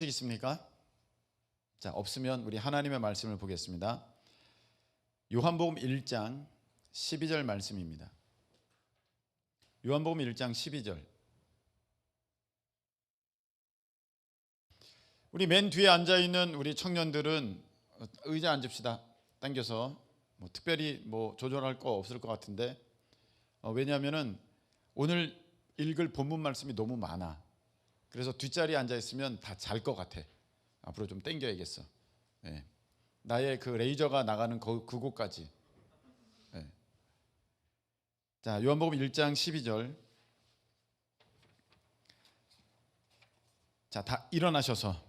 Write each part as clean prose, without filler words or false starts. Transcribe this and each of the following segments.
있습니까? 자, 없으면 우리 하나님의 말씀을 보겠습니다. 요한복음 1장 12절 말씀입니다. 요한복음 1장 12절. 우리 맨 뒤에 앉아있는 우리 청년들은 의자 앉읍시다. 당겨서 특별히 조절할 거 없을 것 같은데 왜냐하면 오늘 읽을 본문 말씀이 너무 많아. 그래서 뒷자리에 앉아있으면 다 잘 것 같아. 앞으로 좀 당겨야겠어. 네. 나의 그 레이저가 나가는 그곳까지. 네. 자, 요한복음 1장 12절. 자, 다 일어나셔서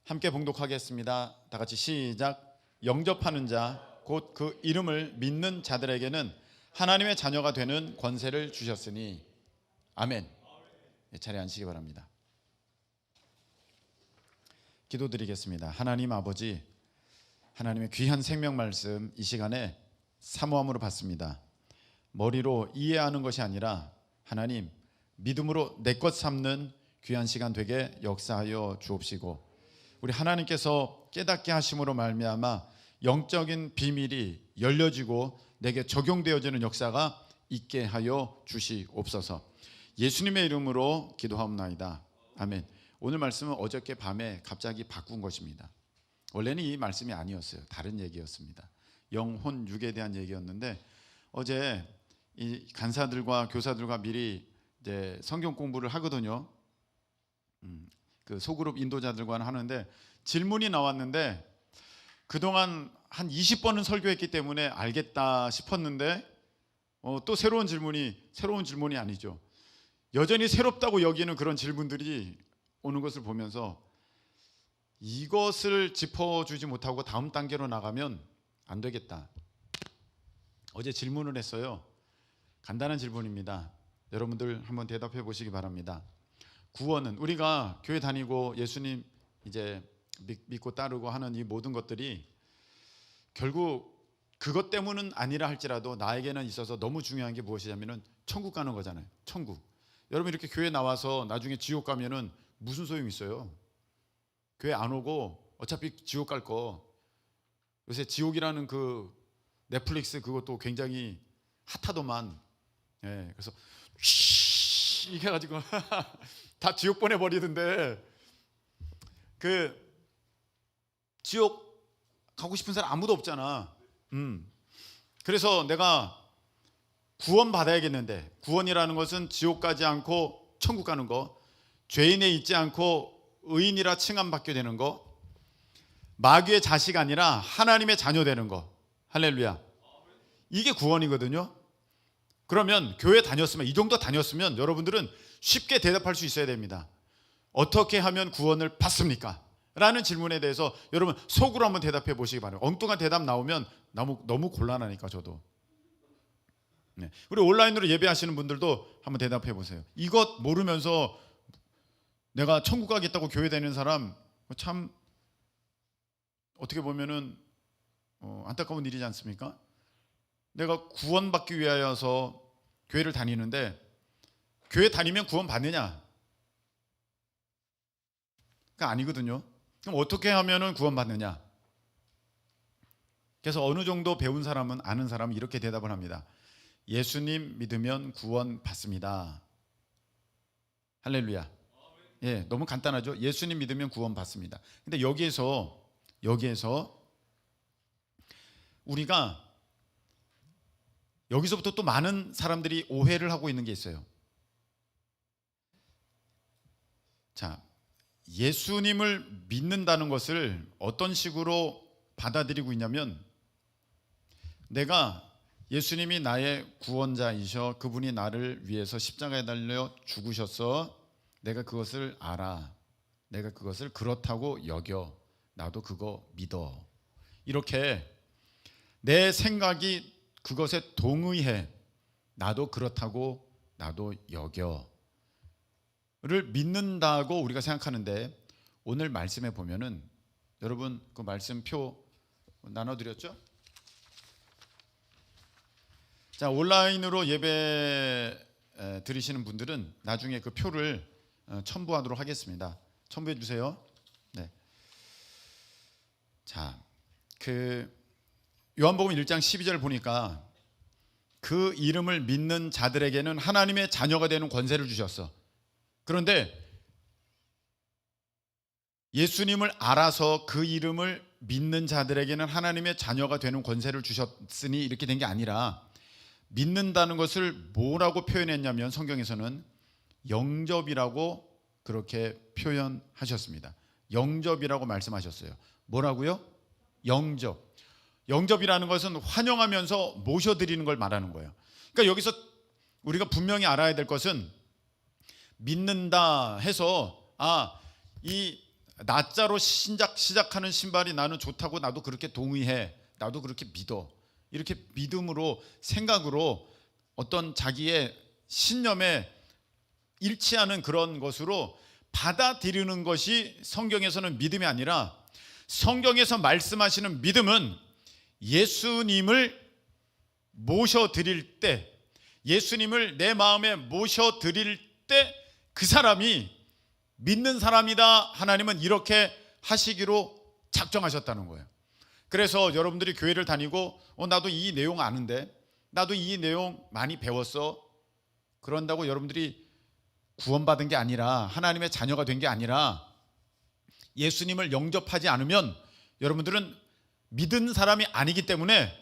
함께 봉독하겠습니다. 다 같이 시작. 영접하는 자 곧 그 이름을 믿는 자들에게는 하나님의 자녀가 되는 권세를 주셨으니 아멘. 자리에 앉으시기 바랍니다. 기도드리겠습니다. 하나님 아버지, 하나님의 귀한 생명 말씀 이 시간에 사모함으로 받습니다. 머리로 이해하는 것이 아니라 하나님 믿음으로 내 것 삼는 귀한 시간 되게 역사하여 주옵시고 우리 하나님께서 깨닫게 하심으로 말미암아 영적인 비밀이 열려지고 내게 적용되어지는 역사가 있게 하여 주시옵소서. 예수님의 이름으로 기도하옵나이다. 아멘. 오늘 말씀은 어저께 밤에 갑자기 바꾼 것입니다. 원래는 이 말씀이 아니었어요. 다른 얘기였습니다. 영혼 육에 대한 얘기였는데 어제 이 간사들과 교사들과 미리 이제 성경 공부를 하거든요. 그 소그룹 인도자들과 하는데 질문이 나왔는데 그동안 한 20번은 설교했기 때문에 알겠다 싶었는데 또 새로운 질문이 아니죠. 여전히 새롭다고 여기는 그런 질문들이 오는 것을 보면서 이것을 짚어주지 못하고 다음 단계로 나가면 안 되겠다. 어제 질문을 했어요. 간단한 질문입니다. 여러분들 한번 대답해 보시기 바랍니다. 구원은 우리가 교회 다니고 예수님 이제 믿고 따르고 하는 이 모든 것들이 결국 그것 때문은 아니라 할지라도 나에게는 있어서 너무 중요한 게 무엇이냐면은 천국 가는 거잖아요. 천국. 여러분 이렇게 교회 나와서 나중에 지옥 가면은 무슨 소용이 있어요? 교회 안 오고 어차피 지옥 갈 거. 요새 지옥이라는 그 넷플릭스 그것도 굉장히 핫하더만. 예, 그래서 이게 가지고 다 지옥 보내버리던데 그 지옥 가고 싶은 사람 아무도 없잖아. 그래서 내가 구원 받아야겠는데 구원이라는 것은 지옥 가지 않고 천국 가는 거, 죄인에 있지 않고 의인이라 칭함받게 되는 거, 마귀의 자식 아니라 하나님의 자녀 되는 거. 할렐루야. 이게 구원이거든요. 그러면 교회 다녔으면 이 정도 다녔으면 여러분들은 쉽게 대답할 수 있어야 됩니다. 어떻게 하면 구원을 받습니까? 라는 질문에 대해서 여러분 속으로 한번 대답해 보시기 바랍니다. 엉뚱한 대답 나오면 너무 곤란하니까 저도. 네. 우리 온라인으로 예배하시는 분들도 한번 대답해 보세요. 이것 모르면서 내가 천국 가겠다고 교회 다니는 사람 참 어떻게 보면은 안타까운 일이지 않습니까? 내가 구원받기 위하여서 교회를 다니는데 교회 다니면 구원 받느냐? 그게 아니거든요. 그럼 어떻게 하면은 구원 받느냐? 그래서 어느 정도 배운 사람은 아는 사람은 이렇게 대답을 합니다. 예수님 믿으면 구원 받습니다. 할렐루야. 예, 너무 간단하죠. 예수님 믿으면 구원 받습니다. 근데 여기에서 우리가 여기서부터 또 많은 사람들이 오해를 하고 있는 게 있어요. 자, 예수님을 믿는다는 것을 어떤 식으로 받아들이고 있냐면 내가 예수님이 나의 구원자이셔 그분이 나를 위해서 십자가에 달려 죽으셔서 내가 그것을 알아. 내가 그것을 그렇다고 여겨. 나도 그거 믿어. 이렇게 내 생각이 그것에 동의해. 나도 그렇다고 나도 여겨. 를 믿는다고 우리가 생각하는데 오늘 말씀에 보면은 여러분 그 말씀표 나눠드렸죠? 자, 온라인으로 예배 들으시는 분들은 나중에 그 표를 첨부하도록 하겠습니다. 첨부해 주세요. 네. 자, 그 요한복음 1장 12절 보니까 그 이름을 믿는 자들에게는 하나님의 자녀가 되는 권세를 주셨어. 그런데 예수님을 알아서 그 이름을 믿는 자들에게는 하나님의 자녀가 되는 권세를 주셨으니 이렇게 된 게 아니라, 믿는다는 것을 뭐라고 표현했냐면 성경에서는 영접이라고 그렇게 표현하셨습니다. 영접이라고 말씀하셨어요. 뭐라고요? 영접. 영접이라는 것은 환영하면서 모셔드리는 걸 말하는 거예요. 그러니까 여기서 우리가 분명히 알아야 될 것은, 믿는다 해서 이 나자로 시작하는 신발이 나는 좋다고 나도 그렇게 동의해, 나도 그렇게 믿어, 이렇게 믿음으로 생각으로 어떤 자기의 신념에 일치하는 그런 것으로 받아들이는 것이 성경에서는 믿음이 아니라, 성경에서 말씀하시는 믿음은 예수님을 모셔드릴 때, 예수님을 내 마음에 모셔드릴 때 그 사람이 믿는 사람이다. 하나님은 이렇게 하시기로 작정하셨다는 거예요. 그래서 여러분들이 교회를 다니고 나도 이 내용 아는데, 나도 이 내용 많이 배웠어, 그런다고 여러분들이 구원받은 게 아니라, 하나님의 자녀가 된 게 아니라, 예수님을 영접하지 않으면 여러분들은 믿은 사람이 아니기 때문에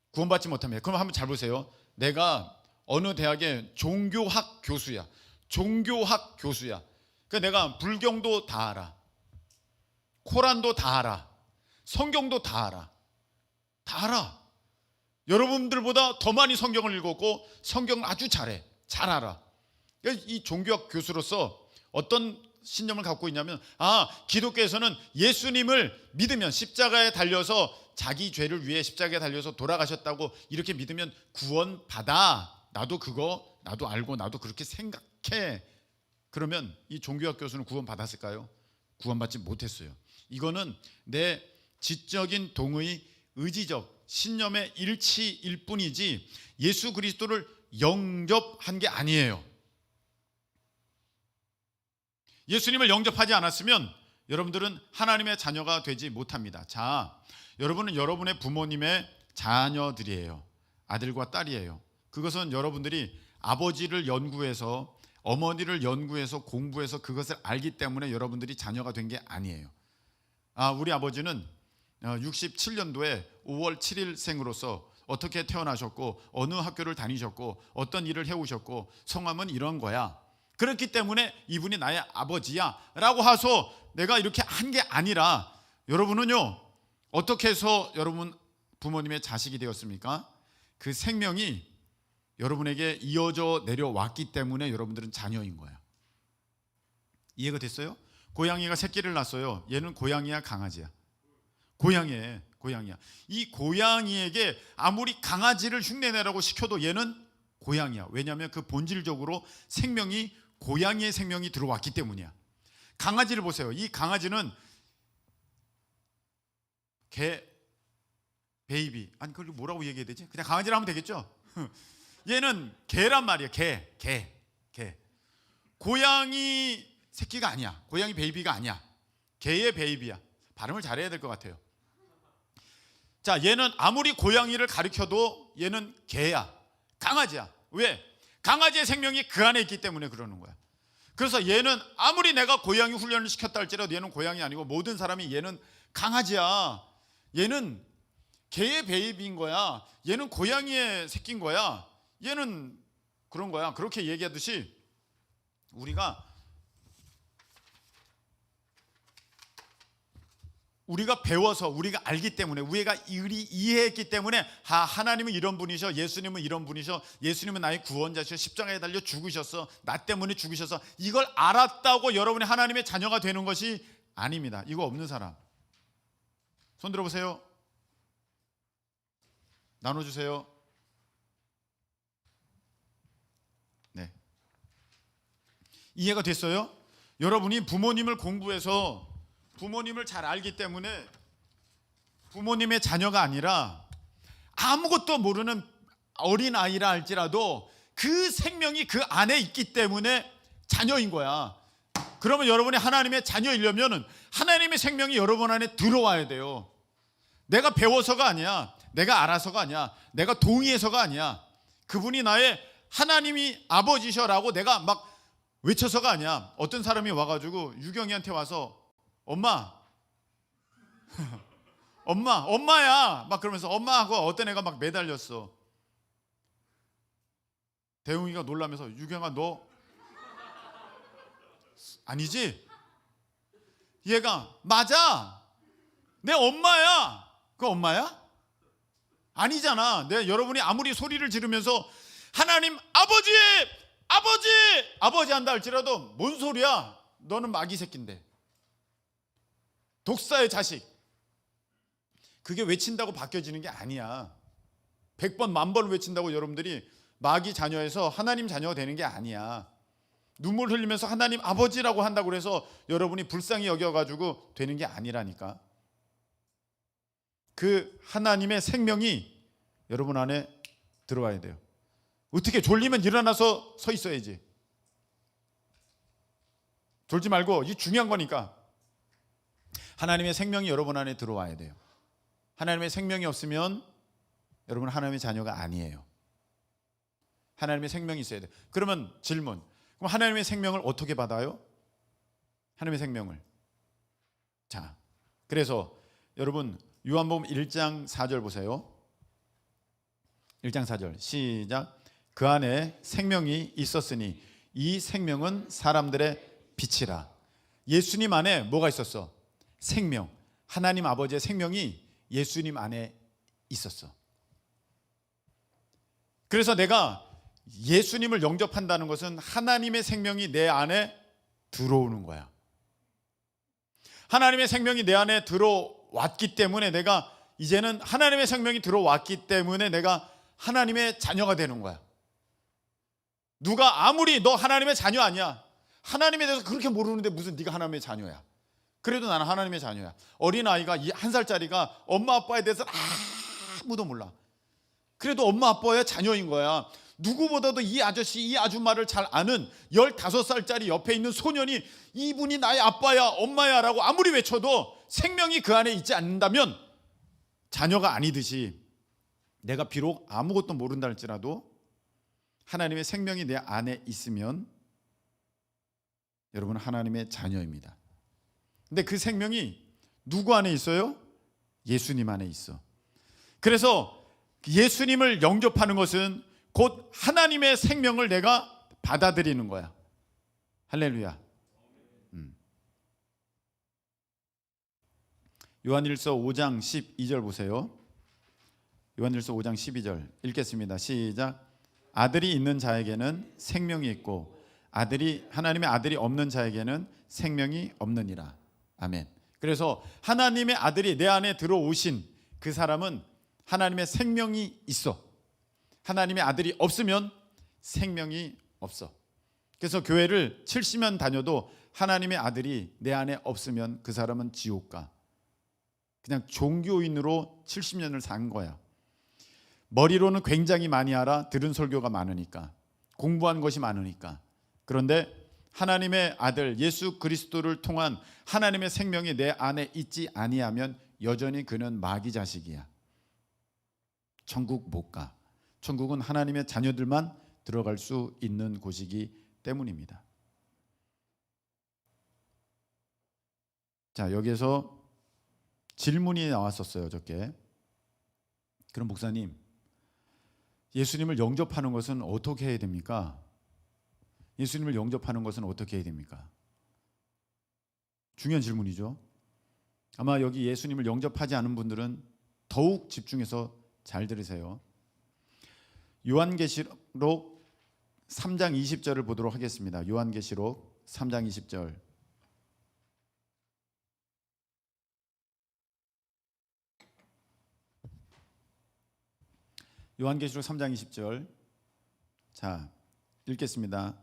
구원받지 못합니다. 그럼 한번 잘 보세요. 내가 어느 대학의 종교학 교수야. 그러니까 내가 불경도 다 알아, 코란도 다 알아, 성경도 다 알아. 여러분들보다 더 많이 성경을 읽었고 성경을 아주 잘 알아. 이 종교학 교수로서 어떤 신념을 갖고 있냐면, 기독교에서는 예수님을 믿으면, 십자가에 달려서 자기 죄를 위해 십자가에 달려서 돌아가셨다고 이렇게 믿으면 구원받아. 나도 알고 나도 그렇게 생각해. 그러면 이 종교학 교수는 구원받았을까요? 구원받지 못했어요. 이거는 내 지적인 동의, 의지적 신념의 일치일 뿐이지 예수 그리스도를 영접한 게 아니에요. 예수님을 영접하지 않았으면 여러분들은 하나님의 자녀가 되지 못합니다. 자, 여러분은 여러분의 부모님의 자녀들이에요. 아들과 딸이에요. 그것은 여러분들이 아버지를 연구해서, 어머니를 연구해서 공부해서 그것을 알기 때문에 여러분들이 자녀가 된 게 아니에요. 우리 아버지는 67년도에 5월 7일 생으로서 어떻게 태어나셨고, 어느 학교를 다니셨고, 어떤 일을 해오셨고, 성함은 이런 거야, 그렇기 때문에 이분이 나의 아버지야 라고 해서 내가 이렇게 한 게 아니라, 여러분은요 어떻게 해서 여러분 부모님의 자식이 되었습니까? 그 생명이 여러분에게 이어져 내려왔기 때문에 여러분들은 자녀인 거예요. 이해가 됐어요? 고양이가 새끼를 낳았어요. 얘는 고양이야, 강아지야? 고양이야. 이 고양이에게 아무리 강아지를 흉내내라고 시켜도 얘는 고양이야. 왜냐하면 그 본질적으로 생명이, 고양이의 생명이 들어왔기 때문이야. 강아지를 보세요. 이 강아지는 베이비, 그걸 뭐라고 얘기해야 되지? 그냥 강아지라 하면 되겠죠? 얘는 개란 말이야. 개. 고양이 새끼가 아니야. 고양이 베이비가 아니야. 개의 베이비야. 발음을 잘해야 될 것 같아요. 자, 얘는 아무리 고양이를 가리켜도 얘는 개야, 강아지야. 왜? 강아지의 생명이 그 안에 있기 때문에 그러는 거야. 그래서 얘는 아무리 내가 고양이 훈련을 시켰다 할지라도 얘는 고양이 아니고, 모든 사람이 얘는 강아지야, 얘는 개의 베이비인 거야, 얘는 고양이의 새끼인 거야, 얘는 그런 거야, 그렇게 얘기하듯이 우리가 배워서, 우리가 알기 때문에, 우리가 이해했기 때문에, 하나님은 이런 분이셔, 예수님은 이런 분이셔, 예수님은 나의 구원자셔, 십자가에 달려 죽으셨어, 나 때문에 죽으셔서, 이걸 알았다고 여러분이 하나님의 자녀가 되는 것이 아닙니다. 이거 없는 사람 손 들어보세요. 나눠주세요. 네, 이해가 됐어요? 여러분이 부모님을 공부해서 부모님을 잘 알기 때문에 부모님의 자녀가 아니라, 아무것도 모르는 어린아이라 할지라도 그 생명이 그 안에 있기 때문에 자녀인 거야. 그러면 여러분이 하나님의 자녀이려면 하나님의 생명이 여러분 안에 들어와야 돼요. 내가 배워서가 아니야. 내가 알아서가 아니야. 내가 동의해서가 아니야. 그분이 나의 하나님이 아버지셔라고 내가 막 외쳐서가 아니야. 어떤 사람이 와가지고 유경이한테 와서 엄마 엄마야 막 그러면서 엄마하고 어떤 애가 막 매달렸어. 대웅이가 놀라면서 유경아 너 아니지? 얘가 맞아 내 엄마야. 그 엄마야? 아니잖아. 여러분이 아무리 소리를 지르면서 하나님 아버지 한다 할지라도 뭔 소리야? 너는 마귀 새끼인데, 독사의 자식. 그게 외친다고 바뀌어지는 게 아니야. 100번 만번 외친다고 여러분들이 마귀 자녀에서 하나님 자녀가 되는 게 아니야. 눈물 흘리면서 하나님 아버지라고 한다고 해서 여러분이 불쌍히 여겨가지고 되는 게 아니라니까. 그 하나님의 생명이 여러분 안에 들어와야 돼요. 어떻게 졸리면 일어나서 서 있어야지. 졸지 말고, 이 중요한 거니까. 하나님의 생명이 여러분 안에 들어와야 돼요. 하나님의 생명이 없으면 여러분 하나님의 자녀가 아니에요. 하나님의 생명이 있어야 돼요. 그러면 질문, 그럼 하나님의 생명을 어떻게 받아요? 하나님의 생명을. 자, 그래서 여러분 요한복음 1장 4절 보세요. 1장 4절 시작. 그 안에 생명이 있었으니 이 생명은 사람들의 빛이라. 예수님 안에 뭐가 있었어? 생명. 하나님 아버지의 생명이 예수님 안에 있었어. 그래서 내가 예수님을 영접한다는 것은 하나님의 생명이 내 안에 들어오는 거야. 하나님의 생명이 내 안에 들어왔기 때문에 내가 이제는 하나님의 생명이 들어왔기 때문에 내가 하나님의 자녀가 되는 거야. 누가 아무리 너 하나님의 자녀 아니야, 하나님에 대해서 그렇게 모르는데 무슨 네가 하나님의 자녀야. 그래도 나는 하나님의 자녀야. 어린아이가 1살짜리가 엄마 아빠에 대해서 아무도 몰라. 그래도 엄마 아빠의 자녀인 거야. 누구보다도 이 아저씨 이 아줌마를 잘 아는 15살짜리 옆에 있는 소년이 이분이 나의 아빠야 엄마야 라고 아무리 외쳐도 생명이 그 안에 있지 않는다면 자녀가 아니듯이, 내가 비록 아무것도 모른다 할지라도 하나님의 생명이 내 안에 있으면 여러분은 하나님의 자녀입니다. 근데 그 생명이 누구 안에 있어요? 예수님 안에 있어. 그래서 예수님을 영접하는 것은 곧 하나님의 생명을 내가 받아들이는 거야. 할렐루야. 요한일서 5장 12절 보세요. 요한일서 5장 12절 읽겠습니다. 시작. 아들이 있는 자에게는 생명이 있고 하나님의 아들이 없는 자에게는 생명이 없느니라. 아멘. 그래서 하나님의 아들이 내 안에 들어오신 그 사람은 하나님의 생명이 있어. 하나님의 아들이 없으면 생명이 없어. 그래서 교회를 70년 다녀도 하나님의 아들이 내 안에 없으면 그 사람은 지옥 가. 그냥 종교인으로 70년을 산 거야. 머리로는 굉장히 많이 알아. 들은 설교가 많으니까, 공부한 것이 많으니까. 그런데 하나님의 아들 예수 그리스도를 통한 하나님의 생명이 내 안에 있지 아니하면 여전히 그는 마귀 자식이야. 천국 못 가. 천국은 하나님의 자녀들만 들어갈 수 있는 곳이기 때문입니다. 자, 여기에서 질문이 나왔었어요, 어저께. 그럼 목사님, 예수님을 영접하는 것은 어떻게 해야 됩니까? 예수님을 영접하는 것은 어떻게 해야 됩니까? 중요한 질문이죠. 아마 여기 예수님을 영접하지 않은 분들은 더욱 집중해서 잘 들으세요. 요한계시록 3장 20절을 보도록 하겠습니다. 요한계시록 3장 20절. 요한계시록 3장 20절. 자, 읽겠습니다.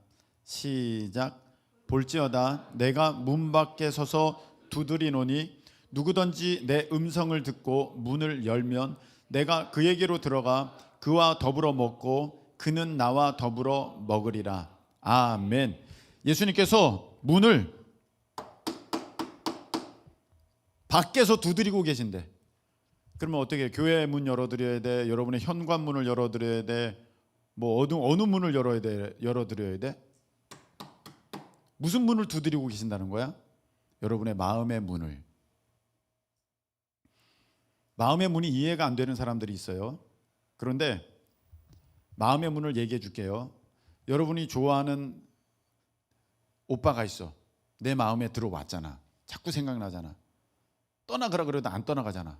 시작. 볼지어다 내가 문 밖에 서서 두드리노니 누구든지 내 음성을 듣고 문을 열면 내가 그에게로 들어가 그와 더불어 먹고 그는 나와 더불어 먹으리라. 아멘. 예수님께서 문을 밖에서 두드리고 계신데, 그러면 어떻게 교회 문 열어드려야 돼? 여러분의 현관문을 열어드려야 돼? 뭐 어느 문을 열어드려야 돼? 무슨 문을 두드리고 계신다는 거야? 여러분의 마음의 문을. 마음의 문이 이해가 안 되는 사람들이 있어요. 그런데 마음의 문을 얘기해 줄게요. 여러분이 좋아하는 오빠가 있어. 내 마음에 들어왔잖아. 자꾸 생각나잖아. 떠나가라 그래도 안 떠나가잖아.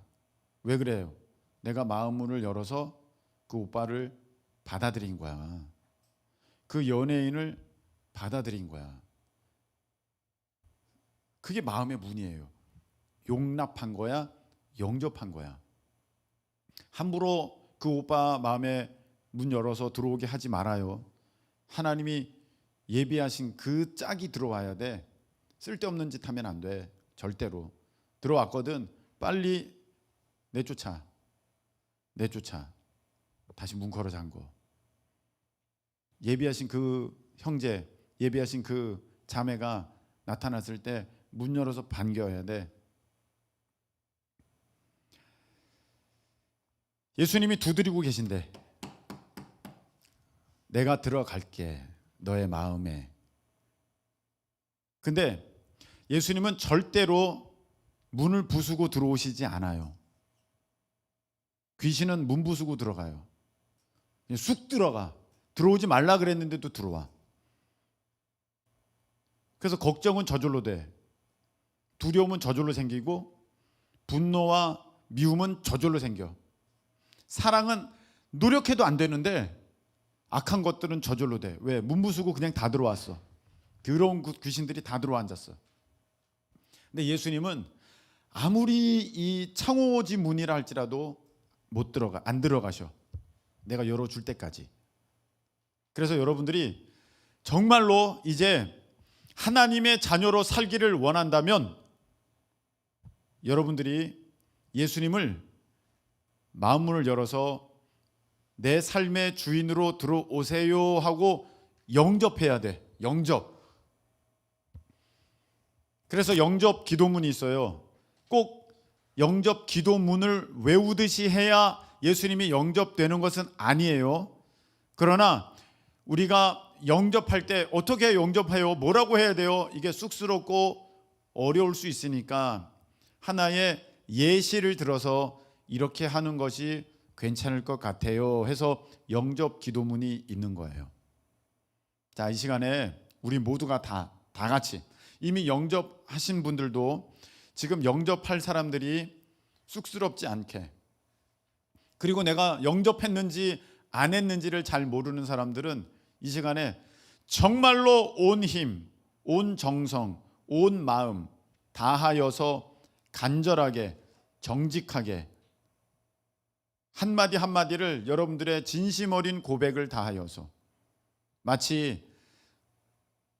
왜 그래요? 내가 마음 문을 열어서 그 오빠를 받아들인 거야. 그 연예인을 받아들인 거야. 그게 마음의 문이에요. 용납한 거야, 영접한 거야. 함부로 그 오빠 마음에 문 열어서 들어오게 하지 말아요. 하나님이 예비하신 그 짝이 들어와야 돼. 쓸데없는 짓 하면 안 돼. 절대로. 들어왔거든. 빨리 내쫓아. 다시 문 걸어 잠궈. 예비하신 그 형제, 예비하신 그 자매가 나타났을 때 문 열어서 반겨야 돼. 예수님이 두드리고 계신데, 내가 들어갈게, 너의 마음에. 근데 예수님은 절대로 문을 부수고 들어오시지 않아요. 귀신은 문 부수고 들어가요. 쑥 들어가. 들어오지 말라 그랬는데도 들어와. 그래서 걱정은 저절로 돼. 두려움은 저절로 생기고, 분노와 미움은 저절로 생겨. 사랑은 노력해도 안 되는데 악한 것들은 저절로 돼. 왜? 문 부수고 그냥 다 들어왔어. 더러운 귀신들이 다 들어와 앉았어. 근데 예수님은 아무리 이 창호지 문이라 할지라도 안 들어가셔. 내가 열어줄 때까지. 그래서 여러분들이 정말로 이제 하나님의 자녀로 살기를 원한다면 여러분들이 예수님을 마음문을 열어서 내 삶의 주인으로 들어오세요 하고 영접해야 돼. 영접. 그래서 영접 기도문이 있어요. 꼭 영접 기도문을 외우듯이 해야 예수님이 영접되는 것은 아니에요. 그러나 우리가 영접할 때 어떻게 영접해요? 뭐라고 해야 돼요? 이게 쑥스럽고 어려울 수 있으니까 하나의 예시를 들어서 이렇게 하는 것이 괜찮을 것 같아요 해서 영접 기도문이 있는 거예요. 자, 이 시간에 우리 모두가 다 같이 이미 영접하신 분들도 지금 영접할 사람들이 쑥스럽지 않게, 그리고 내가 영접했는지 안 했는지를 잘 모르는 사람들은 이 시간에 정말로 온 힘, 온 정성, 온 마음 다하여서 간절하게 정직하게 한마디 한마디를 여러분들의 진심 어린 고백을 다하여서, 마치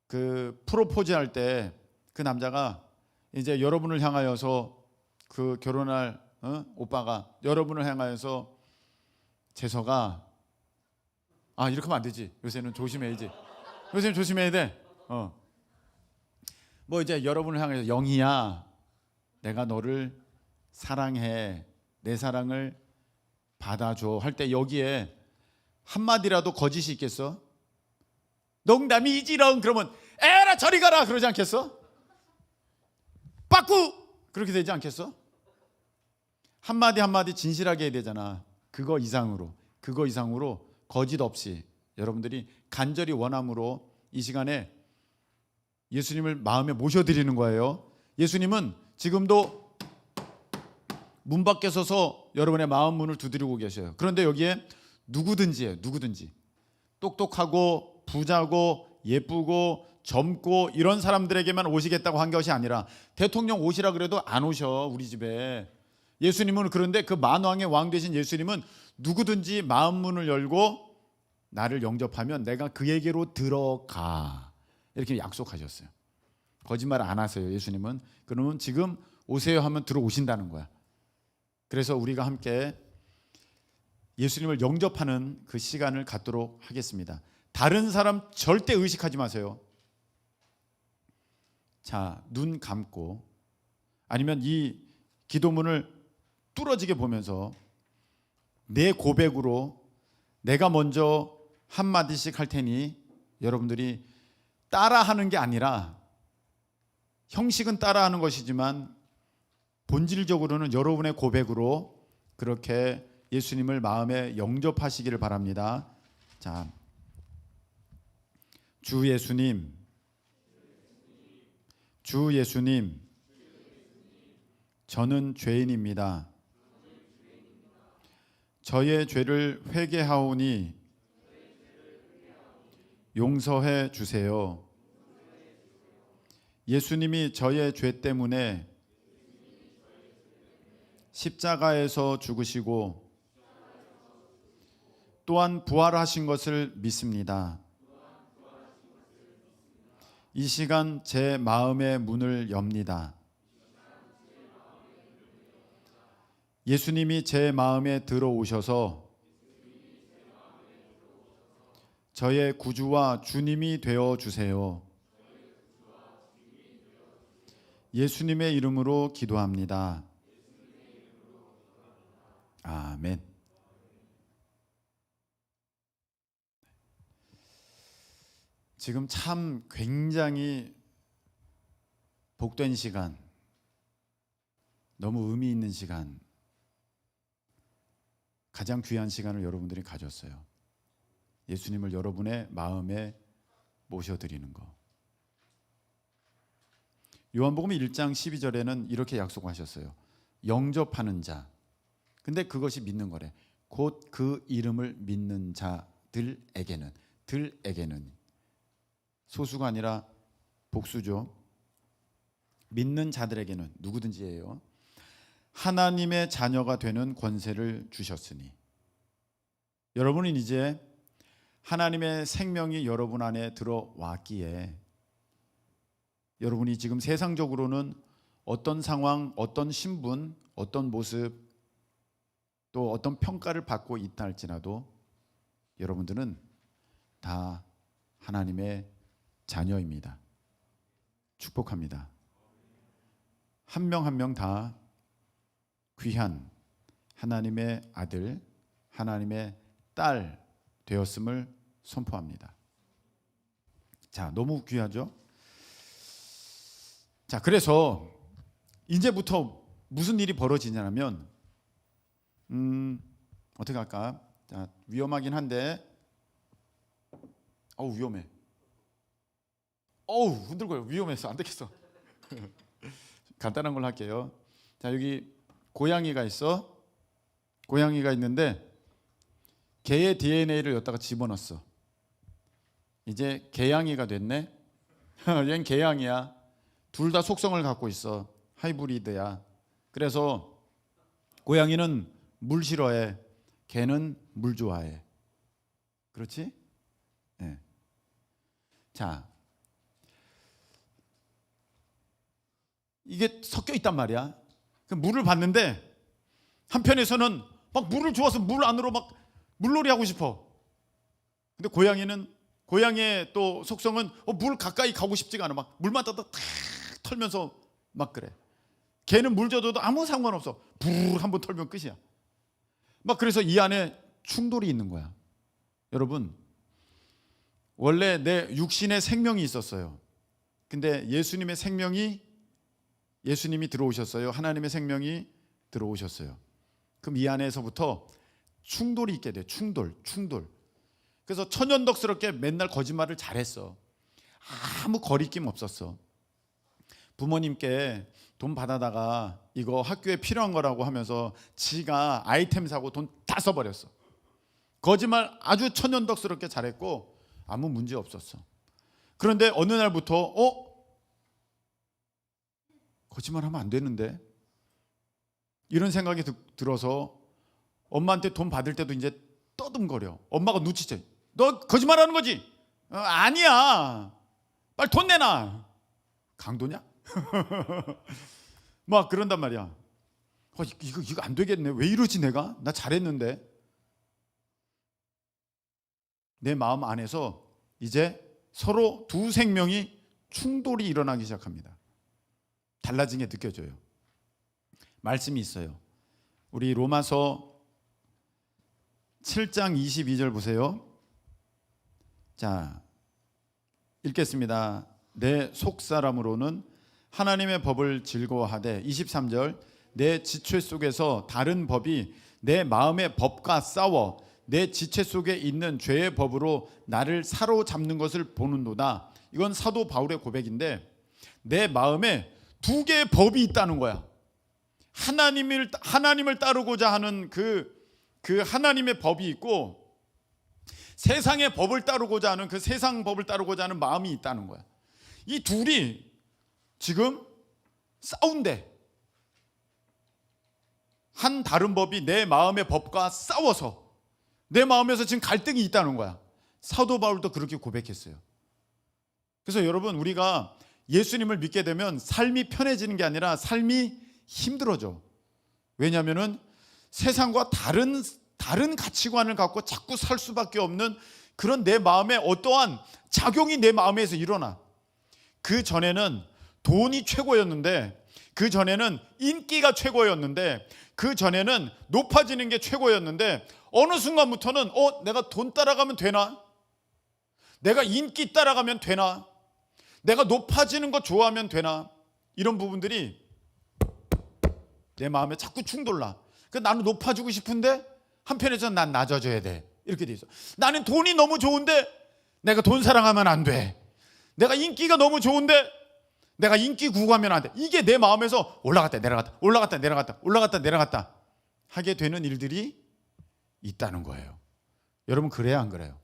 그 프로포즈 할 때 그 남자가 이제 여러분을 향하여서 그 결혼할 오빠가 여러분을 향하여서 재석아, 이렇게 하면 안 되지. 요새는 조심해야지. 요새는 조심해야 돼. 뭐 이제 여러분을 향해서 영희야, 내가 너를 사랑해. 내 사랑을 받아줘 할 때 여기에 한마디라도 거짓이 있겠어? 농담이지롱 그러면 에라 저리 가라 그러지 않겠어? 빠꾸 그렇게 되지 않겠어? 한마디 한마디 진실하게 해야 되잖아. 그거 이상으로 거짓 없이 여러분들이 간절히 원함으로 이 시간에 예수님을 마음에 모셔드리는 거예요. 예수님은 지금도 문 밖에 서서 여러분의 마음 문을 두드리고 계셔요. 그런데 여기에 누구든지 똑똑하고 부자고 예쁘고 젊고 이런 사람들에게만 오시겠다고 한 것이 아니라 대통령 오시라 그래도 안 오셔 우리 집에. 예수님은 그런데 그 만왕의 왕 되신 예수님은 누구든지 마음 문을 열고 나를 영접하면 내가 그에게로 들어가 이렇게 약속하셨어요. 거짓말 안 하세요. 예수님은. 그러면 지금 오세요 하면 들어오신다는 거야. 그래서 우리가 함께 예수님을 영접하는 그 시간을 갖도록 하겠습니다. 다른 사람 절대 의식하지 마세요. 자, 눈 감고 아니면 이 기도문을 뚫어지게 보면서 내 고백으로 내가 먼저 한마디씩 할 테니 여러분들이 따라하는 게 아니라 형식은 따라하는 것이지만 본질적으로는 여러분의 고백으로 그렇게 예수님을 마음에 영접하시기를 바랍니다. 자, 주 예수님, 주 예수님, 저는 죄인입니다. 저의 죄를 회개하오니 용서해 주세요. 예수님이 저의 죄 때문에 십자가에서 죽으시고 또한 부활하신 것을 믿습니다. 이 시간 제 마음의 문을 엽니다. 예수님이 제 마음에 들어오셔서 저의 구주와 주님이 되어 주세요. 예수님의 이름으로 기도합니다. 아멘. 지금 참 굉장히 복된 시간, 너무 의미 있는 시간, 가장 귀한 시간을 여러분들이 가졌어요. 예수님을 여러분의 마음에 모셔드리는 거. 요한복음 1장 12절에는 이렇게 약속하셨어요. 영접하는 자. 근데 그것이 믿는 거래. 곧 그 이름을 믿는 자들에게는, 들에게는 소수가 아니라 복수죠. 믿는 자들에게는 누구든지예요. 하나님의 자녀가 되는 권세를 주셨으니 여러분은 이제 하나님의 생명이 여러분 안에 들어왔기에 여러분이 지금 세상적으로는 어떤 상황, 어떤 신분, 어떤 모습 또 어떤 평가를 받고 있다 할지라도 여러분들은 다 하나님의 자녀입니다. 축복합니다. 한 명 한 명 다 귀한 하나님의 아들, 하나님의 딸 되었음을 선포합니다. 자, 너무 귀하죠? 자, 그래서 이제부터 무슨 일이 벌어지냐면 어떻게 할까? 자, 위험하긴 한데 위험해. 흔들고요. 위험해서 안 되겠어. 간단한 걸로 할게요. 자, 여기 고양이가 있어. 고양이가 있는데 개의 DNA를 여기다가 집어넣었어. 이제 개양이가 됐네. 얘는 개양이야. 둘 다 속성을 갖고 있어. 하이브리드야. 그래서 고양이는 물 싫어해. 개는 물 좋아해. 그렇지? 네. 자, 이게 섞여 있단 말이야. 물을 봤는데 한편에서는 막 물을 주워서 물 안으로 막 물놀이 하고 싶어. 근데 고양이의 또 속성은 물 가까이 가고 싶지가 않아. 막 물만 탁 털면서 막 그래. 걔는 물 줘도 아무 상관없어. 불 한번 털면 끝이야. 막 그래서 이 안에 충돌이 있는 거야. 여러분, 원래 내 육신의 생명이 있었어요. 근데 예수님이 들어오셨어요. 하나님의 생명이 들어오셨어요. 그럼 이 안에서부터 충돌이 있게 돼. 충돌. 그래서 천연덕스럽게 맨날 거짓말을 잘했어. 아무 거리낌 없었어. 부모님께 돈 받아다가 이거 학교에 필요한 거라고 하면서 지가 아이템 사고 돈 다 써버렸어. 거짓말 아주 천연덕스럽게 잘했고 아무 문제 없었어. 그런데 어느 날부터 거짓말하면 안 되는데 이런 생각이 들어서 엄마한테 돈 받을 때도 이제 떠듬거려. 엄마가 눈치채. 너 거짓말하는 거지? 아니야. 빨리 돈 내놔. 강도냐? 막 그런단 말이야. 이거 안 되겠네. 왜 이러지 내가? 나 잘했는데. 내 마음 안에서 이제 서로 두 생명이 충돌이 일어나기 시작합니다. 달라진 게 느껴져요. 말씀이 있어요. 우리 로마서 7장 22절 보세요. 자, 읽겠습니다. 내 속사람으로는 하나님의 법을 즐거워하되, 23절, 내 지체 속에서 다른 법이 내 마음의 법과 싸워 내 지체 속에 있는 죄의 법으로 나를 사로잡는 것을 보는도다. 이건 사도 바울의 고백인데, 내 마음에 두 개의 법이 있다는 거야. 하나님을 따르고자 하는 그 하나님의 법이 있고, 세상의 법을 따르고자 하는 그 세상 법을 따르고자 하는 마음이 있다는 거야. 이 둘이 지금 싸운대. 한 다른 법이 내 마음의 법과 싸워서 내 마음에서 지금 갈등이 있다는 거야. 사도 바울도 그렇게 고백했어요. 그래서 여러분, 우리가 예수님을 믿게 되면 삶이 편해지는 게 아니라 삶이 힘들어져. 왜냐하면 세상과 다른 가치관을 갖고 자꾸 살 수밖에 없는 그런 내 마음에 어떠한 작용이 내 마음에서 일어나. 그 전에는 돈이 최고였는데, 그 전에는 인기가 최고였는데, 그 전에는 높아지는 게 최고였는데, 어느 순간부터는 내가 돈 따라가면 되나? 내가 인기 따라가면 되나? 내가 높아지는 거 좋아하면 되나? 이런 부분들이 내 마음에 자꾸 충돌나. 나는 높아지고 싶은데 한편에서는 난 낮아져야 돼. 이렇게 돼 있어. 나는 돈이 너무 좋은데 내가 돈 사랑하면 안 돼. 내가 인기가 너무 좋은데 내가 인기 구가면 안 돼. 이게 내 마음에서 올라갔다 내려갔다 올라갔다 내려갔다 올라갔다 내려갔다 하게 되는 일들이 있다는 거예요. 여러분, 그래야 안 그래요?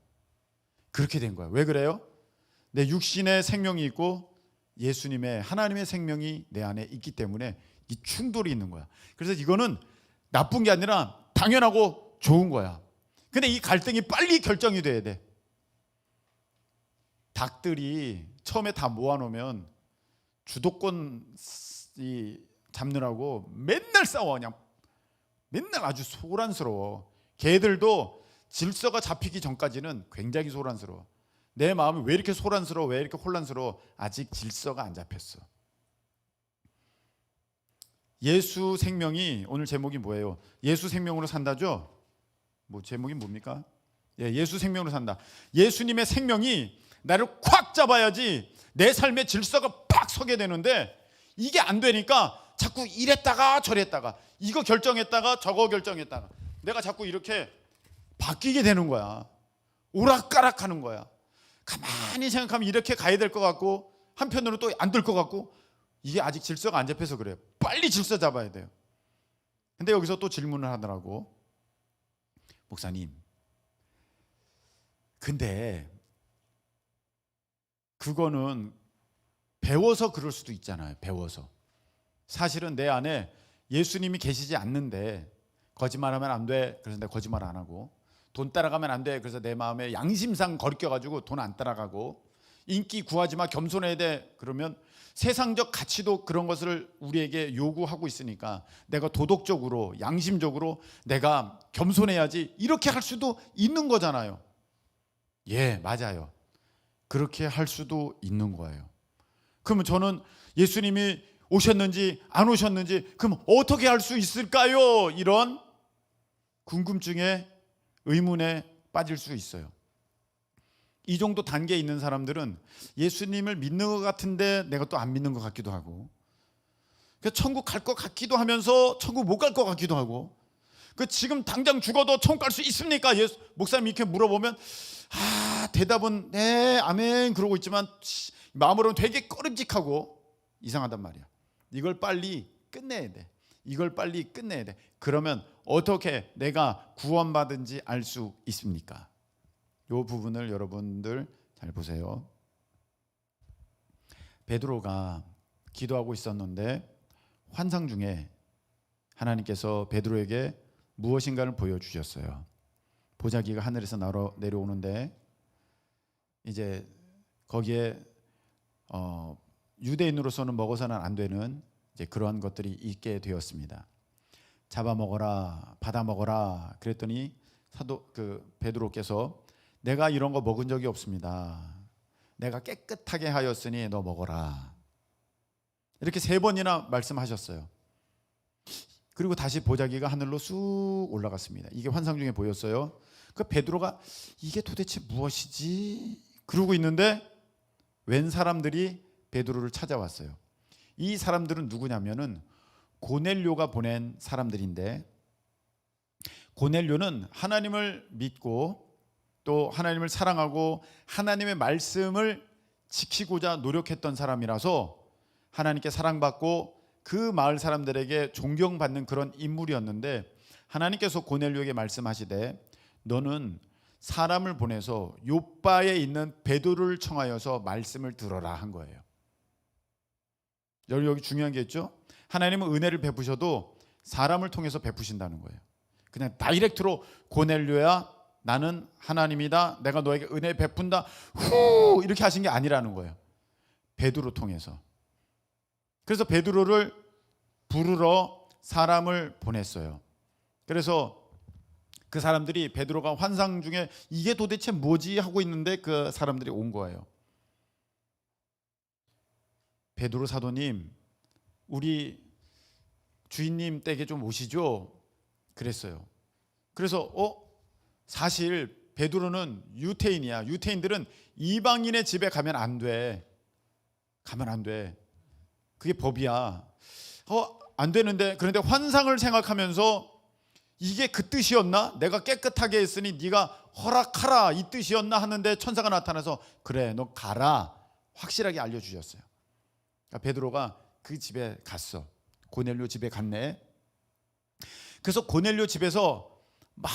그렇게 된 거예요. 왜 그래요? 내 육신의 생명이 있고 예수님의 하나님의 생명이 내 안에 있기 때문에 이 충돌이 있는 거야. 그래서 이거는 나쁜 게 아니라 당연하고 좋은 거야. 근데 이 갈등이 빨리 결정이 돼야 돼. 닭들이 처음에 다 모아놓으면 주도권 잡느라고 맨날 싸워. 그냥 맨날 아주 소란스러워. 개들도 질서가 잡히기 전까지는 굉장히 소란스러워. 내 마음이 왜 이렇게 소란스러워? 왜 이렇게 혼란스러워? 아직 질서가 안 잡혔어. 예수 생명이, 오늘 제목이 뭐예요? 예수 생명으로 산다죠? 제목이 뭡니까? 예수 생명으로 산다. 예수님의 생명이 나를 콱 잡아야지 내 삶의 질서가 팍 서게 되는데, 이게 안 되니까 자꾸 이랬다가 저랬다가, 이거 결정했다가 저거 결정했다가, 내가 자꾸 이렇게 바뀌게 되는 거야. 오락가락하는 거야. 가만히 생각하면 이렇게 가야 될 것 같고, 한편으로 또 안 될 것 같고, 이게 아직 질서가 안 잡혀서 그래요. 빨리 질서 잡아야 돼요. 근데 여기서 또 질문을 하더라고. 목사님, 근데 그거는 배워서 그럴 수도 있잖아요. 배워서. 사실은 내 안에 예수님이 계시지 않는데, 거짓말하면 안 돼. 그래서 내가 거짓말 안 하고, 돈 따라가면 안 돼. 그래서 내 마음에 양심상 거리껴가지고 돈 안 따라가고, 인기 구하지 마, 겸손해야 돼. 그러면 세상적 가치도 그런 것을 우리에게 요구하고 있으니까 내가 도덕적으로, 양심적으로 내가 겸손해야지, 이렇게 할 수도 있는 거잖아요. 예, 맞아요. 그렇게 할 수도 있는 거예요. 그러면 저는 예수님이 오셨는지 안 오셨는지 그럼 어떻게 할 수 있을까요? 이런 궁금증에, 의문에 빠질 수 있어요. 이 정도 단계에 있는 사람들은 예수님을 믿는 것 같은데 내가 또 안 믿는 것 같기도 하고, 천국 갈 것 같기도 하면서 천국 못 갈 것 같기도 하고, 지금 당장 죽어도 천국 갈 수 있습니까? 목사님 이렇게 물어보면 대답은 네, 아멘 그러고 있지만 마음으로는 되게 꺼림직하고 이상하단 말이야. 이걸 빨리 끝내야 돼. 이걸 빨리 끝내야 돼. 그러면 어떻게 내가 구원받은지 알 수 있습니까? 이 부분을 여러분들 잘 보세요. 베드로가 기도하고 있었는데 환상 중에 하나님께서 베드로에게 무엇인가를 보여주셨어요. 보자기가 하늘에서 내려오는데, 이제 거기에 유대인으로서는 먹어서는 안 되는 이제 그러한 것들이 있게 되었습니다. 잡아 먹어라, 받아 먹어라. 그랬더니 베드로께서 내가 이런 거 먹은 적이 없습니다. 내가 깨끗하게 하였으니 너 먹어라. 이렇게 3번이나 말씀하셨어요. 그리고 다시 보자기가 하늘로 쑥 올라갔습니다. 이게 환상 중에 보였어요. 그 베드로가 이게 도대체 무엇이지? 그러고 있는데 웬 사람들이 베드로를 찾아왔어요. 이 사람들은 누구냐면은 고넬료가 보낸 사람들인데, 고넬료는 하나님을 믿고 또 하나님을 사랑하고 하나님의 말씀을 지키고자 노력했던 사람이라서 하나님께 사랑받고 그 마을 사람들에게 존경받는 그런 인물이었는데, 하나님께서 고넬료에게 말씀하시되 너는 사람을 보내서 요바에 있는 베드로를 청하여서 말씀을 들어라 한 거예요. 여기 중요한 게 있죠. 하나님은 은혜를 베푸셔도 사람을 통해서 베푸신다는 거예요. 그냥 다이렉트로 고넬료야 나는 하나님이다, 내가 너에게 은혜 베푼다 후 이렇게 하신 게 아니라는 거예요. 베드로 통해서. 그래서 베드로를 부르러 사람을 보냈어요. 그래서 그 사람들이 베드로가 환상 중에 이게 도대체 뭐지 하고 있는데 그 사람들이 온 거예요. 베드로 사도님, 우리 주인님 댁에 좀 오시죠? 그랬어요. 그래서 사실 베드로는 유태인이야. 유태인들은 이방인의 집에 가면 안 돼. 가면 안 돼. 그게 법이야. 안 되는데, 그런데 환상을 생각하면서 이게 그 뜻이었나? 내가 깨끗하게 했으니 네가 허락하라 이 뜻이었나 하는데 천사가 나타나서 그래 너 가라 확실하게 알려주셨어요. 그러니까 베드로가 그 집에 갔어. 고넬료 집에 갔네. 그래서 고넬료 집에서 막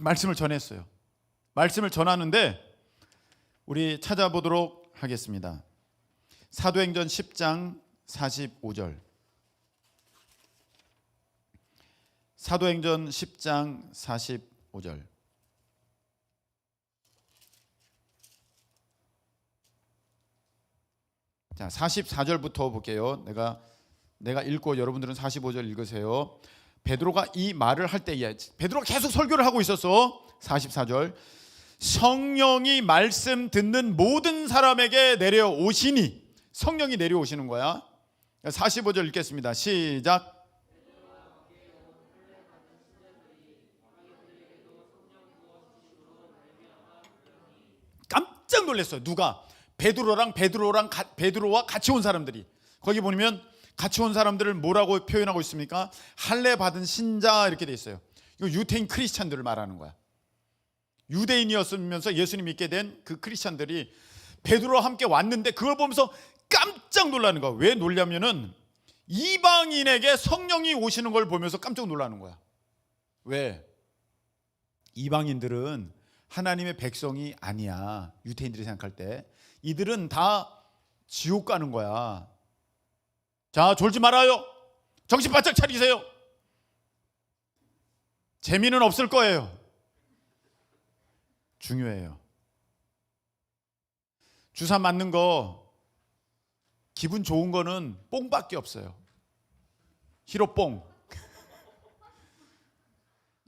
말씀을 전했어요. 말씀을 전하는데 우리 찾아보도록 하겠습니다. 사도행전 10장 45절. 사도행전 10장 45절. 자, 44절부터 볼게요. 내가 읽고 여러분들은 45절 읽으세요. 베드로가 이 말을 할 때에 베드로가 계속 설교를 하고 있었어. 44절. 성령이 말씀 듣는 모든 사람에게 내려오시니, 성령이 내려오시는 거야. 45절 읽겠습니다. 시작. 깜짝 놀랐어요. 누가? 베드로와 같이 온 사람들이. 거기 보면 같이 온 사람들을 뭐라고 표현하고 있습니까? 할례 받은 신자 이렇게 돼 있어요. 이거 유태인 크리스찬들을 말하는 거야. 유대인이었으면서 예수님 믿게 된 그 크리스찬들이 베드로와 함께 왔는데 그걸 보면서 깜짝 놀라는 거야. 왜 놀냐면은 이방인에게 성령이 오시는 걸 보면서 깜짝 놀라는 거야. 왜? 이방인들은 하나님의 백성이 아니야. 유태인들이 생각할 때 이들은 다 지옥 가는 거야. 자, 졸지 말아요. 정신 바짝 차리세요. 재미는 없을 거예요. 중요해요. 주사 맞는 거 기분 좋은 거는 뽕밖에 없어요. 히로뽕.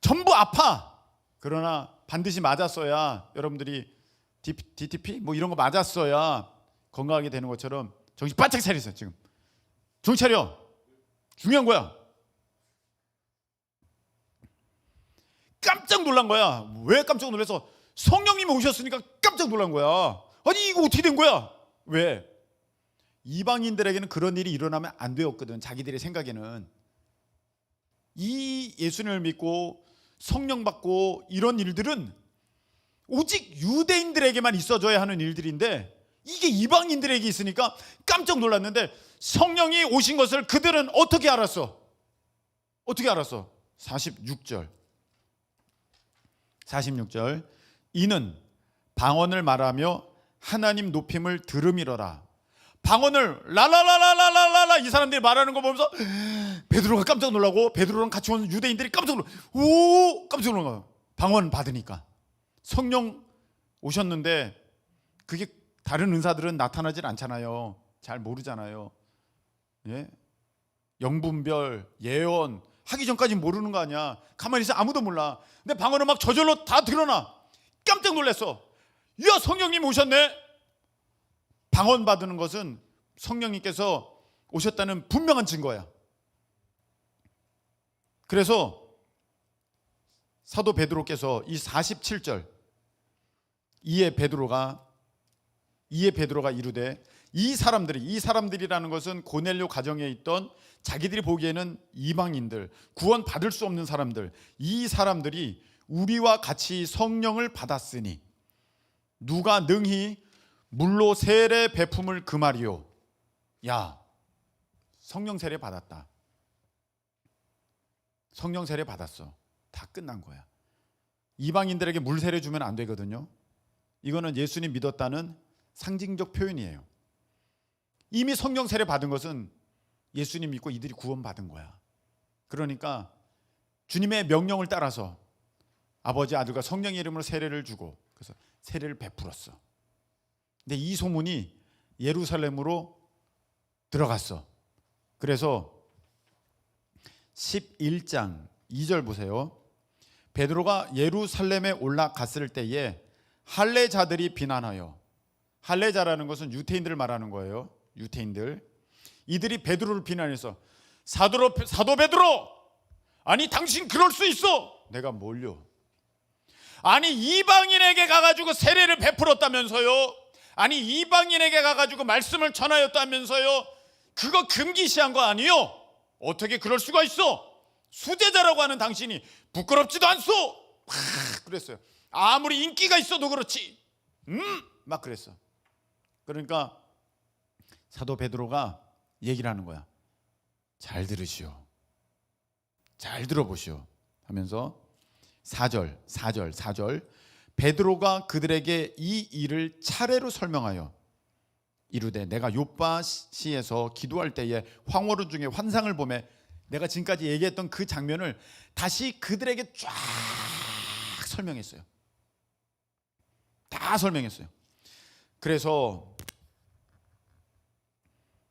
전부 아파. 그러나 반드시 맞았어야, 여러분들이 DTP 뭐 이런 거 맞았어야 건강하게 되는 것처럼 정신 바짝 차리세요. 지금 정신 차려. 중요한 거야. 깜짝 놀란 거야. 왜 깜짝 놀라서? 성령님이 오셨으니까 깜짝 놀란 거야. 아니 이거 어떻게 된 거야? 왜? 이방인들에게는 그런 일이 일어나면 안 되었거든. 자기들의 생각에는. 이 예수님을 믿고 성령 받고 이런 일들은 오직 유대인들에게만 있어줘야 하는 일들인데 이게 이방인들에게 있으니까 깜짝 놀랐는데, 성령이 오신 것을 그들은 어떻게 알았어? 어떻게 알았어? 46절. 이는 방언을 말하며 하나님 높임을 들음이러라. 방언을 라라라라라라라 이 사람들이 말하는 거 보면서 베드로가 깜짝 놀라고, 베드로랑 같이 온 유대인들이 깜짝 놀라. 깜짝 놀란 거예요. 방언 받으니까. 성령 오셨는데 그게 다른 은사들은 나타나질 않잖아요. 잘 모르잖아요. 예? 영분별, 예언 하기 전까지 모르는 거 아니야. 가만히 있어 아무도 몰라. 근데 방언은 막 저절로 다 드러나. 깜짝 놀랐어. 야, 성령님 오셨네. 방언 받는 것은 성령님께서 오셨다는 분명한 증거야. 그래서 사도 베드로께서 이 47절 이에 베드로가 이르되 이 사람들이라는 것은 고넬료 가정에 있던 자기들이 보기에는 이방인들, 구원 받을 수 없는 사람들, 이 사람들이 우리와 같이 성령을 받았으니 누가 능히 물로 세례 베품을 금하리요. 야, 성령 세례 받았다. 성령 세례 받았어. 다 끝난 거야. 이방인들에게 물 세례 주면 안 되거든요. 이거는 예수님 믿었다는 상징적 표현이에요. 이미 성령 세례 받은 것은 예수님 믿고 이들이 구원 받은 거야. 그러니까 주님의 명령을 따라서 아버지, 아들과 성령의 이름으로 세례를 주고 그래서 세례를 베풀었어. 근데 이 소문이 예루살렘으로 들어갔어. 그래서 11장 2절 보세요. 베드로가 예루살렘에 올라갔을 때에 할례자들이 비난하여, 할례자라는 것은 유태인들을 말하는 거예요. 유태인들. 이들이 베드로를 비난해서 사도 베드로, 아니 당신 그럴 수 있어. 내가 뭘요? 아니 이방인에게 가가지고 세례를 베풀었다면서요. 아니 이방인에게 가가지고 말씀을 전하였다면서요. 그거 금기시한 거 아니요? 어떻게 그럴 수가 있어? 수제자라고 하는 당신이 부끄럽지도 않소? 막 그랬어요. 아무리 인기가 있어도 그렇지. 막 그랬어. 그러니까 사도 베드로가 얘기를 하는 거야. 잘 들으시오. 잘 들어보시오. 하면서 4절 베드로가 그들에게 이 일을 차례로 설명하여 이르되 내가 요빠시에서 기도할 때에 황홀은 중에 환상을 보매, 내가 지금까지 얘기했던 그 장면을 다시 그들에게 쫙 설명했어요. 다 설명했어요. 그래서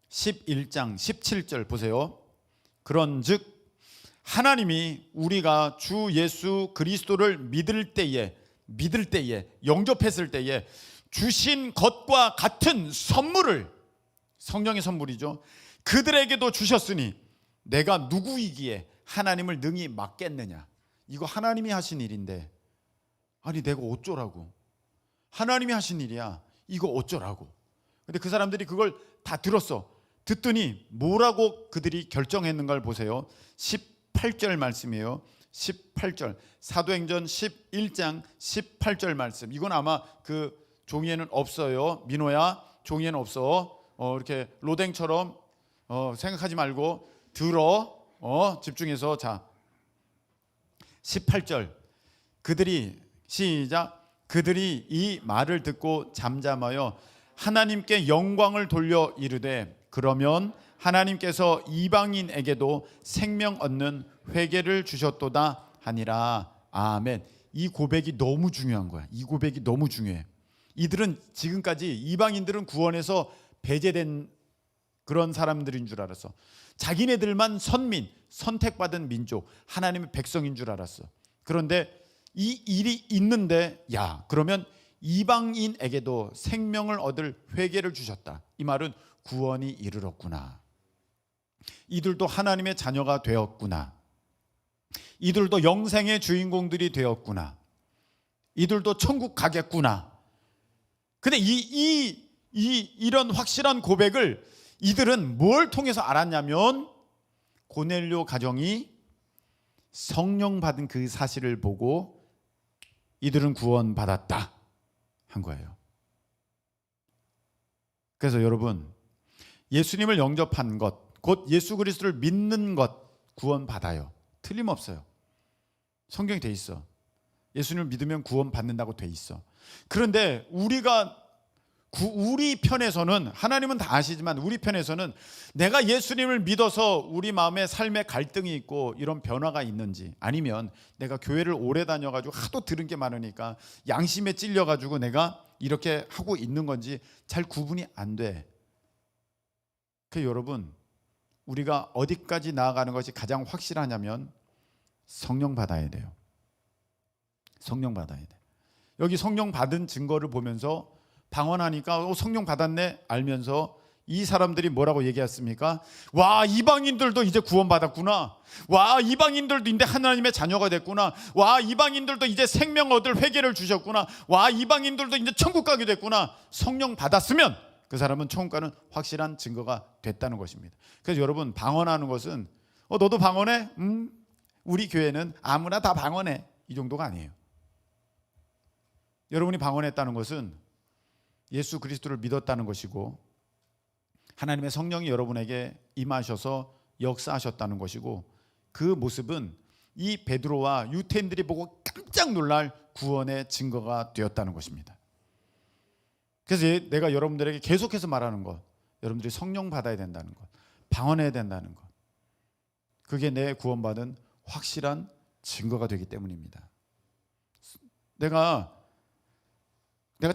11장 17절 보세요. 그런즉 하나님이 우리가 주 예수 그리스도를 믿을 때에 영접했을 때에 주신 것과 같은 선물을, 성령의 선물이죠, 그들에게도 주셨으니 내가 누구이기에 하나님을 능히 막겠느냐. 이거 하나님이 하신 일인데 아니 내가 어쩌라고. 하나님이 하신 일이야. 이거 어쩌라고. 근데 그 사람들이 그걸 다 들었어. 듣더니 뭐라고 그들이 결정했는가를 보세요. 18절 말씀이에요. 18절 사도행전 11장 18절 말씀. 이건 아마 그 종이에는 없어요. 민호야, 종이에는 없어. 이렇게 로댕처럼 생각하지 말고 들어. 집중해서. 자, 18절 그들이 시작. 그들이 이 말을 듣고 잠잠하여 하나님께 영광을 돌려 이르되 그러면 하나님께서 이방인에게도 생명 얻는 회개를 주셨도다 하니라. 아멘. 이 고백이 너무 중요한 거야. 이 고백이 너무 중요해. 이들은 지금까지 이방인들은 구원에서 배제된 그런 사람들인 줄 알았어. 자기네들만 선택받은 민족, 하나님의 백성인 줄 알았어. 그런데 이 일이 있는데 야, 그러면 이방인에게도 생명을 얻을 회개를 주셨다. 이 말은 구원이 이르렀구나. 이들도 하나님의 자녀가 되었구나. 이들도 영생의 주인공들이 되었구나. 이들도 천국 가겠구나. 근데 이런 확실한 고백을 이들은 뭘 통해서 알았냐면 고넬료 가정이 성령 받은 그 사실을 보고 이들은 구원받았다 한 거예요. 그래서 여러분, 예수님을 영접한 것, 곧 예수 그리스도를 믿는 것, 구원받아요. 틀림없어요. 성경에 돼 있어. 예수님을 믿으면 구원받는다고 돼 있어. 그런데 우리 편에서는, 하나님은 다 아시지만 우리 편에서는 내가 예수님을 믿어서 우리 마음에 삶에 갈등이 있고 이런 변화가 있는지, 아니면 내가 교회를 오래 다녀가지고 하도 들은 게 많으니까 양심에 찔려가지고 내가 이렇게 하고 있는 건지 잘 구분이 안 돼. 그래서 여러분, 우리가 어디까지 나아가는 것이 가장 확실하냐면 성령 받아야 돼요. 성령 받아야 돼. 여기 성령 받은 증거를 보면서 방언하니까 성령 받았네 알면서 이 사람들이 뭐라고 얘기했습니까? 와, 이방인들도 이제 구원받았구나. 와, 이방인들도 이제 하나님의 자녀가 됐구나. 와, 이방인들도 이제 생명 얻을 회개를 주셨구나. 와, 이방인들도 이제 천국 가게 됐구나. 성령 받았으면 그 사람은 천국 가는 확실한 증거가 됐다는 것입니다. 그래서 여러분, 방언하는 것은 너도 방언해? 우리 교회는 아무나 다 방언해. 이 정도가 아니에요. 여러분이 방언했다는 것은 예수 그리스도를 믿었다는 것이고 하나님의 성령이 여러분에게 임하셔서 역사하셨다는 것이고, 그 모습은 이 베드로와 유대인들이 보고 깜짝 놀랄 구원의 증거가 되었다는 것입니다. 그래서 내가 여러분들에게 계속해서 말하는 것, 여러분들이 성령 받아야 된다는 것, 방언해야 된다는 것, 그게 내 구원받은 확실한 증거가 되기 때문입니다. 내가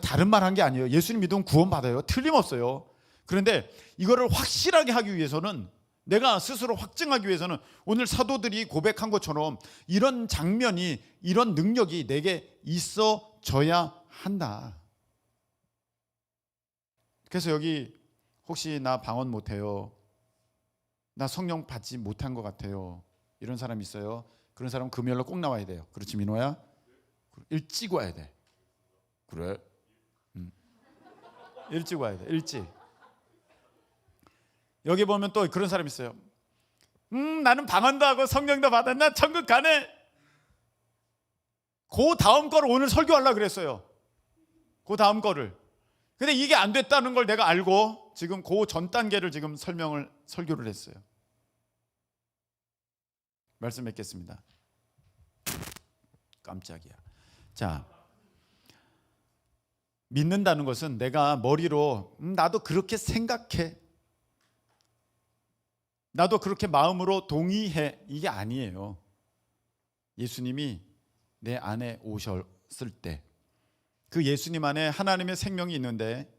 다른 말 한 게 아니에요. 예수님 믿으면 구원받아요. 틀림없어요. 그런데 이거를 확실하게 하기 위해서는, 내가 스스로 확증하기 위해서는 오늘 사도들이 고백한 것처럼 이런 장면이, 이런 능력이 내게 있어져야 한다. 그래서 여기 혹시 나 방언 못해요, 나 성령 받지 못한 것 같아요, 이런 사람 있어요. 그런 사람은 금요일로 꼭 나와야 돼요. 그렇지 민호야? 일찍 와야 돼. 그래? 일찍 와야 돼. 일찍. 여기 보면 또 그런 사람 있어요. 나는 방언도 하고 성령도 받았나 천국 가네. 그 다음 거를 오늘 설교하려고 그랬어요. 그 다음 거를. 근데 이게 안 됐다는 걸 내가 알고 지금 그 전 단계를 지금 설교를 했어요. 말씀 맺겠습니다. 깜짝이야. 자, 믿는다는 것은 내가 머리로 나도 그렇게 생각해, 나도 그렇게 마음으로 동의해, 이게 아니에요. 예수님이 내 안에 오셨을 때, 그 예수님 안에 하나님의 생명이 있는데,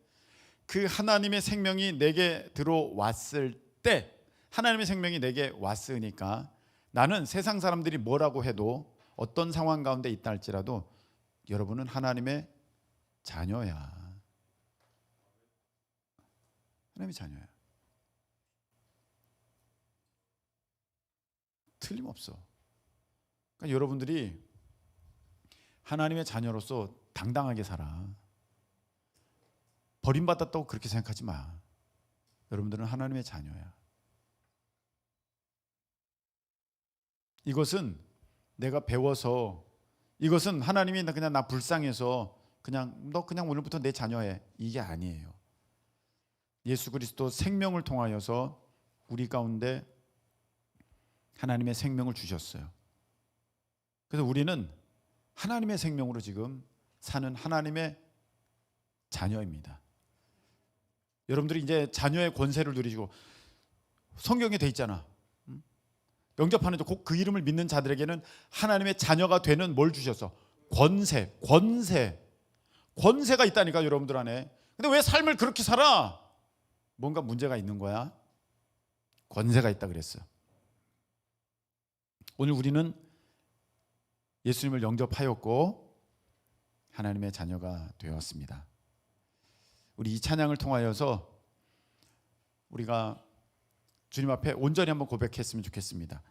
그 하나님의 생명이 내게 들어왔을 때, 하나님의 생명이 내게 왔으니까 나는 세상 사람들이 뭐라고 해도, 어떤 상황 가운데 있다 할지라도 여러분은 하나님의 자녀야. 하나님의 자녀야. 틀림없어. 그러니까 여러분들이 하나님의 자녀로서 당당하게 살아. 버림받았다고 그렇게 생각하지 마. 여러분들은 하나님의 자녀야. 이것은 내가 배워서, 이것은 하나님이 그냥 나 불쌍해서 너 그냥 오늘부터 내 자녀해, 이게 아니에요. 예수 그리스도 생명을 통하여서 우리 가운데 하나님의 생명을 주셨어요. 그래서 우리는 하나님의 생명으로 지금 사는 하나님의 자녀입니다. 여러분들이 이제 자녀의 권세를 누리시고, 성경에 돼 있잖아. 영접하는 자, 꼭 그 이름을 믿는 자들에게는 하나님의 자녀가 되는 뭘 주셨어? 권세가 있다니까 여러분들 안에. 근데 왜 삶을 그렇게 살아? 뭔가 문제가 있는 거야. 권세가 있다 그랬어요. 오늘 우리는 예수님을 영접하였고 하나님의 자녀가 되었습니다. 우리 이 찬양을 통하여서 우리가 주님 앞에 온전히 한번 고백했으면 좋겠습니다.